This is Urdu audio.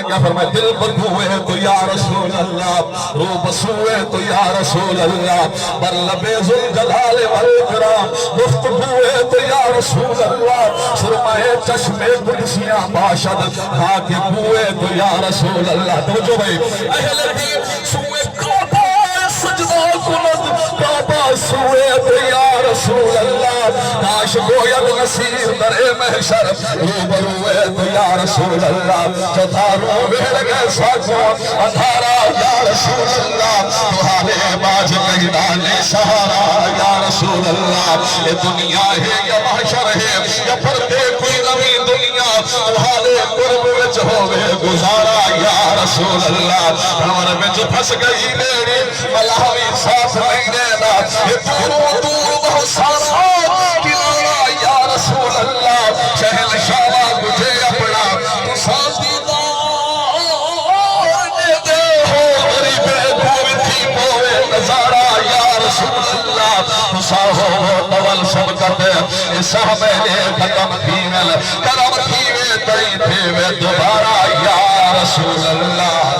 کیا فرمائے دل بدھوئے تو یا رسول اللہ، رو بسوئے تو یا رسول اللہ، بر لبِ ذوالجلال والاکرام گفتگوئے تو یا رسول اللہ، سرمائے چشمے قدسیاں باشد خاک بوئے تو یا رسول اللہ۔ توجہ بھائی، اہل دین سوئے کعبہ سجدہ کند، کعبہ سوئے تو یا رسول اللہ، کاش گوید نصیر در محشر روبروئے تو یا رسول اللہ، چتاروں بھیڑ گئے ساکوں اندھارا یا رسول اللہ، تمہارے باج میدان سہارا یا رسول اللہ۔ یہ دنیا ہے یا محشر ہے یا پردے کوئی نمی دنیا، تمہارے قرب وچ ہوئے گزارا یا رسول اللہ۔ کمر وچ پھنس گئی میری ملاوی سانس نہیں دینا، یہ دوروں دور بہت سارا کنارا یا رسول اللہ۔ شہنشاہ مجھے اپنا ساتھی طول شبکت شاہ میں ختم تھی مل کرم تھی میں تری تھے میں دوبارہ یا رسول اللہ۔